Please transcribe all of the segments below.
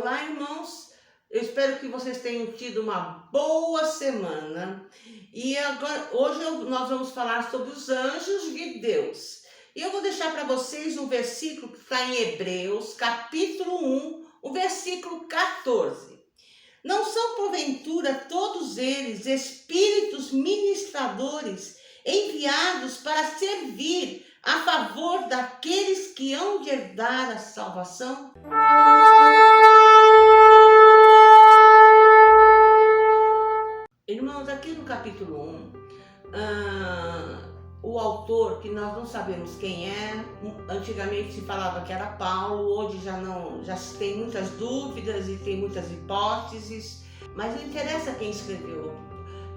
Olá, irmãos. Eu espero que vocês tenham tido uma boa semana. E agora, hoje nós vamos falar sobre os anjos de Deus. E eu vou deixar para vocês um versículo que está em Hebreus, capítulo 1, o versículo 14. Não são, porventura, todos eles espíritos ministradores enviados para servir a favor daqueles que hão de herdar a salvação? Irmãos, aqui no capítulo 1, o autor, que nós não sabemos quem é, antigamente se falava que era Paulo, hoje já se tem muitas dúvidas e tem muitas hipóteses, mas não interessa quem escreveu,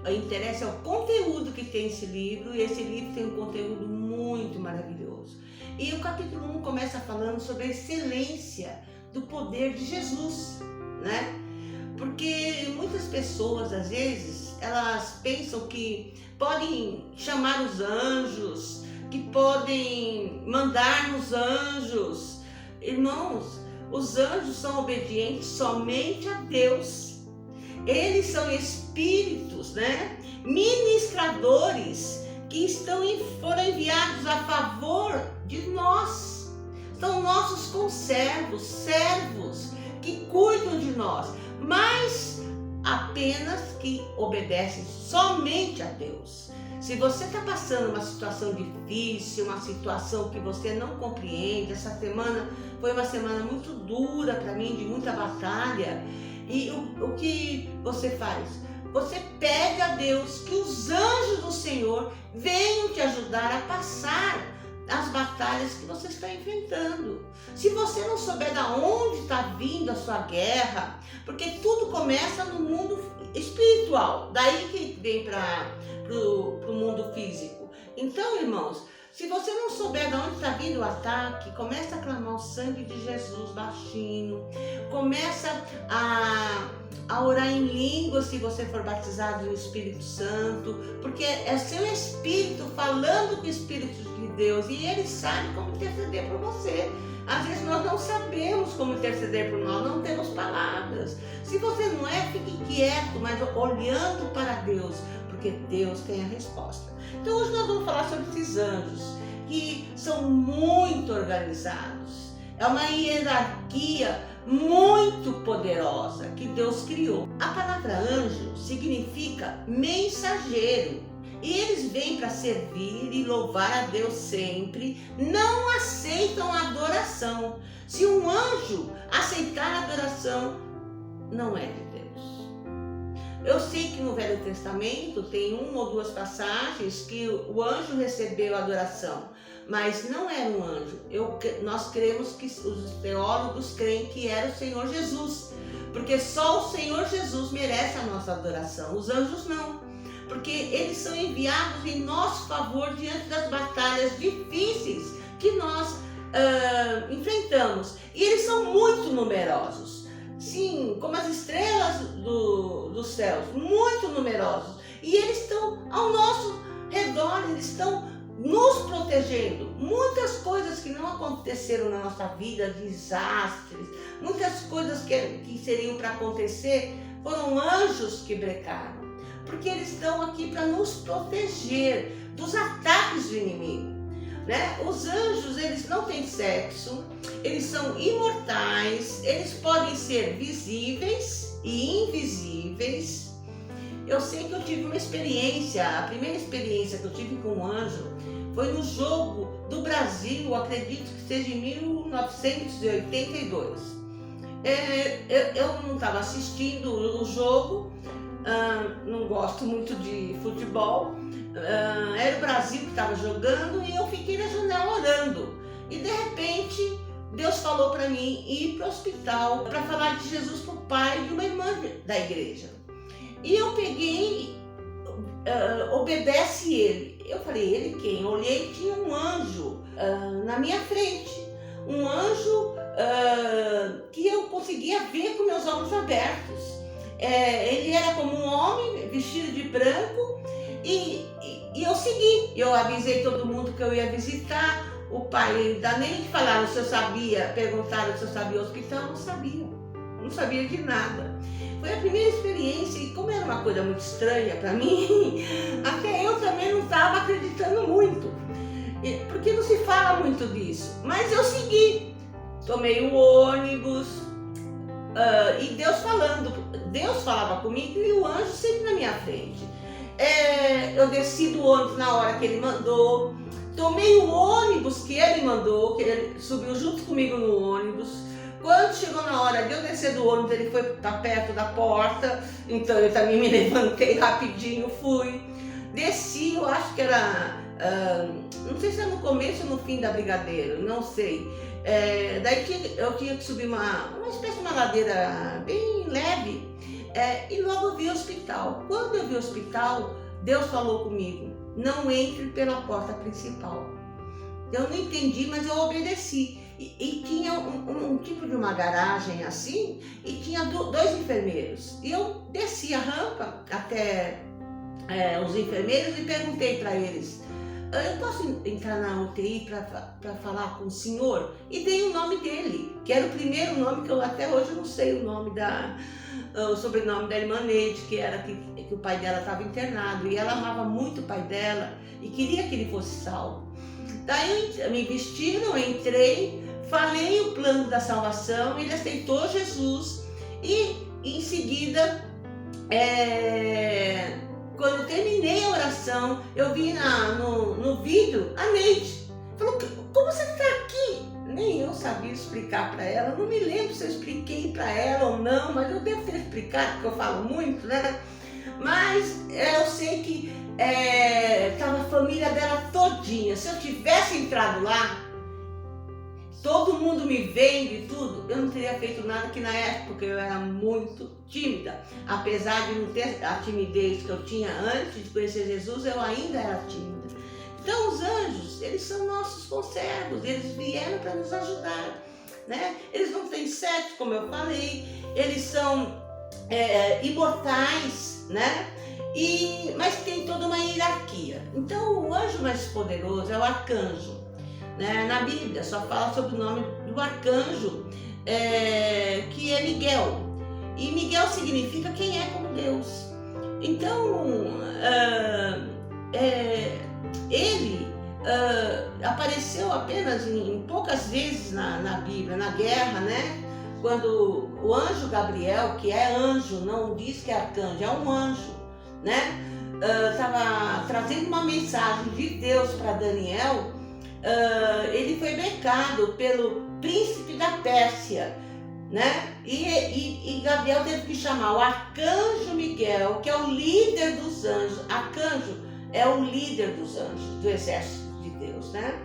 interessa o conteúdo que tem esse livro, e esse livro tem um conteúdo muito maravilhoso. E o capítulo 1 começa falando sobre a excelência do poder de Jesus, né? Porque muitas pessoas, às vezes, elas pensam que podem chamar os anjos, que podem mandar nos anjos. Irmãos, os anjos são obedientes somente a Deus. Eles são espíritos, né? Ministradores que foram enviados a favor de nós. São nossos conservos, servos que cuidam de nós, mas apenas que obedecem somente a Deus. Se você está passando uma situação difícil, uma situação que você não compreende, essa semana foi uma semana muito dura para mim, de muita batalha, e o que você faz? Você pede a Deus que os anjos do Senhor venham te ajudar a passar as batalhas que você está enfrentando. Se você não souber de onde está vindo a sua guerra, porque tudo começa no mundo espiritual, daí que vem para o mundo físico. Então, irmãos, se você não souber de onde está vindo o ataque, começa a clamar o sangue de Jesus baixinho, começa a orar em línguas se você for batizado no Espírito Santo, porque é seu Espírito falando com o Espírito de Deus e ele sabe como interceder por você. Às vezes nós não sabemos como interceder por nós, não temos palavras. Se você não fique quieto, mas olhando para Deus, porque Deus tem a resposta. Então hoje nós vamos falar sobre esses anjos, que são muito organizados. É uma hierarquia muito poderosa que Deus criou. A palavra anjo significa mensageiro. E eles vêm para servir e louvar a Deus sempre, não aceitam adoração. Se um anjo aceitar a adoração, não é de Deus. Eu sei que no Velho Testamento tem uma ou duas passagens que o anjo recebeu a adoração, mas não era um anjo. Nós cremos que os teólogos creem que era o Senhor Jesus, porque só o Senhor Jesus merece a nossa adoração, os anjos não. Porque eles são enviados em nosso favor diante das batalhas difíceis que nós enfrentamos. E eles são muito numerosos. Sim, como as estrelas dos céus, muito numerosos. E eles estão ao nosso redor, eles estão nos protegendo. Muitas coisas que não aconteceram na nossa vida, desastres, muitas coisas que seriam para acontecer, foram anjos que brecaram. Porque eles estão aqui para nos proteger dos ataques do inimigo, né? Os anjos, eles não têm sexo, eles são imortais, eles podem ser visíveis e invisíveis. Eu sei que eu tive uma experiência, a primeira experiência que eu tive com um anjo foi no jogo do Brasil, acredito que seja em 1982. Eu não estava assistindo o jogo, não gosto muito de futebol, era o Brasil que estava jogando e eu fiquei na janela orando. E de repente Deus falou para mim ir para o hospital para falar de Jesus para o pai de uma irmã da igreja. E eu peguei, obedece ele. Eu falei, ele quem? Eu olhei e tinha um anjo na minha frente. Um anjo que eu conseguia ver com meus olhos abertos. Ele era como um homem vestido de branco e eu segui. Eu avisei todo mundo que eu ia visitar. O pai, ainda nem falaram se eu sabia, perguntaram se eu sabia o hospital, não sabia. Não sabia de nada. Foi a primeira experiência e como era uma coisa muito estranha para mim, até eu também não estava acreditando muito, porque não se fala muito disso. Mas eu segui, tomei o ônibus e Deus falava comigo e o anjo sempre na minha frente. Eu desci do ônibus na hora que ele mandou, tomei o ônibus que ele mandou, que ele subiu junto comigo no ônibus. Quando chegou na hora de eu descer do ônibus, ele foi para perto da porta, então eu também me levantei rapidinho, fui, desci, eu acho que era, não sei se era no começo ou no fim da Brigadeiro, não sei. Daí eu tinha que subir uma espécie de uma ladeira bem leve, e logo eu vi o hospital. Quando eu vi o hospital, Deus falou comigo, não entre pela porta principal. Eu não entendi, mas eu obedeci. E tinha um tipo de uma garagem assim, e tinha dois enfermeiros. E eu desci a rampa até os enfermeiros e perguntei para eles, eu posso entrar na UTI para falar com o senhor? E dei o nome dele, que era o primeiro nome que eu até hoje não sei o nome o sobrenome da irmã Neide, que era que o pai dela estava internado. E ela amava muito o pai dela e queria que ele fosse salvo. Daí me vestiram, entrei, falei o plano da salvação, ele aceitou Jesus e em seguida, quando eu terminei a oração, eu vi no vídeo a Neide. Falou, como você está aqui? Nem eu sabia explicar para ela, não me lembro se eu expliquei para ela ou não, mas eu devo ter explicado, porque eu falo muito, né? Mas eu sei que estava a família dela todinha. Se eu tivesse entrado lá, todo mundo me vendo e tudo, eu não teria feito nada, que na época eu era muito tímida. Apesar de não ter a timidez que eu tinha antes de conhecer Jesus, eu ainda era tímida. Então os anjos, eles são nossos conservos, eles vieram para nos ajudar, né? Eles não têm sexo, como eu falei, eles são imortais, né? Mas tem toda uma hierarquia. Então o anjo mais poderoso é o arcanjo. Na Bíblia só fala sobre o nome do arcanjo, que é Miguel. E Miguel significa quem é como Deus. Então, ele apareceu apenas em poucas vezes na Bíblia, na guerra, né? Quando o anjo Gabriel, que é anjo, não diz que é arcanjo, é um anjo, né? Estava trazendo uma mensagem de Deus para Daniel. Ele foi becado pelo príncipe da Pérsia, né? E Gabriel teve que chamar o arcanjo Miguel, que é o líder dos anjos. Arcanjo é o líder dos anjos, do exército de Deus, né?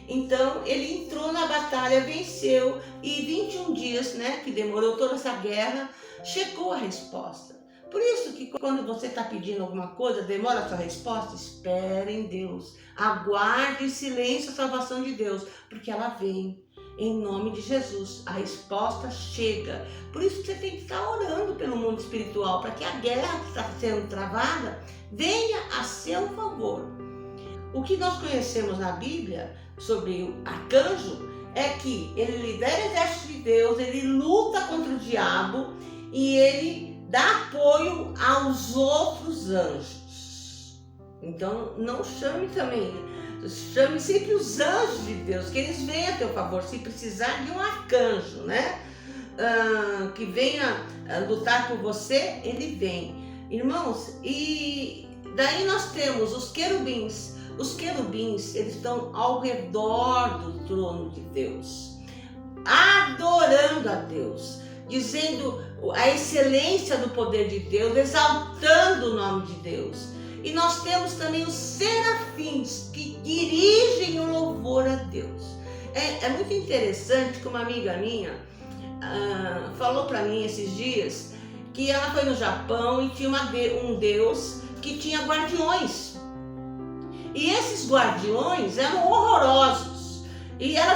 Então ele entrou na batalha, venceu, e 21 dias, né, que demorou toda essa guerra, chegou a resposta. Por isso que quando você está pedindo alguma coisa, demora a sua resposta, espere em Deus. Aguarde em silêncio a salvação de Deus, porque ela vem em nome de Jesus. A resposta chega. Por isso que você tem que estar orando pelo mundo espiritual, para que a guerra que está sendo travada venha a seu favor. O que nós conhecemos na Bíblia sobre o arcanjo é que ele lidera o exército de Deus, ele luta contra o diabo e ele dá apoio aos outros anjos. Então não chame sempre os anjos de Deus, que eles venham a teu favor, se precisar de um arcanjo, né? Que venha lutar por você, ele vem. Irmãos, e daí nós temos os querubins. Os querubins, eles estão ao redor do trono de Deus, adorando a Deus, dizendo a excelência do poder de Deus, exaltando o nome de Deus. E nós temos também os serafins, que dirigem o louvor a Deus. É muito interessante que uma amiga minha falou para mim esses dias que ela foi no Japão e tinha um deus que tinha guardiões. E esses guardiões eram horrorosos. E ela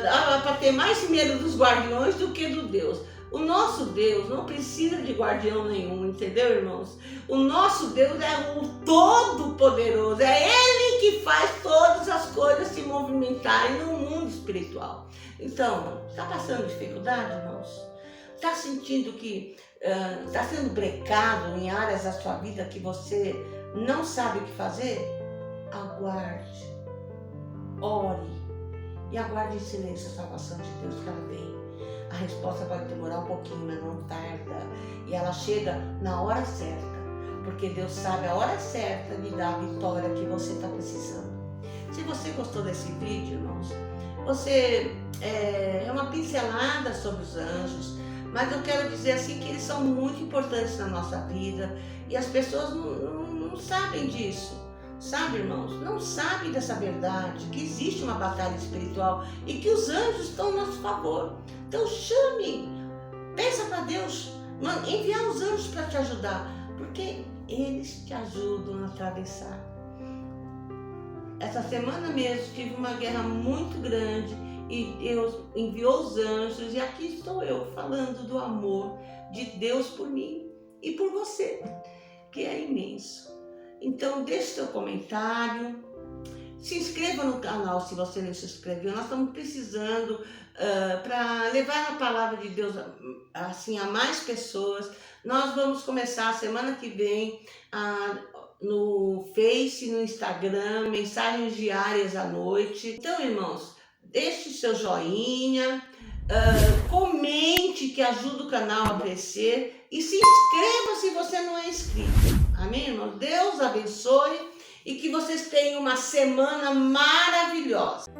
dava para ter mais medo dos guardiões do que do Deus. O nosso Deus não precisa de guardião nenhum, entendeu, irmãos? O nosso Deus é o Todo-Poderoso. É Ele que faz todas as coisas se movimentarem no mundo espiritual. Então, está passando dificuldade, irmãos? Está sentindo que está sendo brecado em áreas da sua vida que você não sabe o que fazer? Aguarde, ore e aguarde em silêncio a salvação de Deus, que ela vem. A resposta pode demorar um pouquinho, mas não tarda. E ela chega na hora certa, porque Deus sabe a hora certa de dar a vitória que você está precisando. Se você gostou desse vídeo, irmãos, você é uma pincelada sobre os anjos, mas eu quero dizer assim que eles são muito importantes na nossa vida e as pessoas não sabem disso. Sabe, irmãos? Não sabem dessa verdade, que existe uma batalha espiritual e que os anjos estão a nosso favor. Então chame, peça para Deus enviar os anjos para te ajudar, porque eles te ajudam a atravessar. Essa semana mesmo tive uma guerra muito grande e Deus enviou os anjos e aqui estou eu falando do amor de Deus por mim e por você, que é imenso. Então deixe seu comentário, se inscreva no canal se você não se inscreveu. Nós estamos precisando para levar a palavra de Deus assim a mais pessoas. Nós vamos começar a semana que vem no Face, no Instagram, mensagens diárias à noite. Então, irmãos, deixe seu joinha, comente que ajuda o canal a crescer e se inscreva se você não é inscrito. Amém, irmãos? Deus abençoe e que vocês tenham uma semana maravilhosa.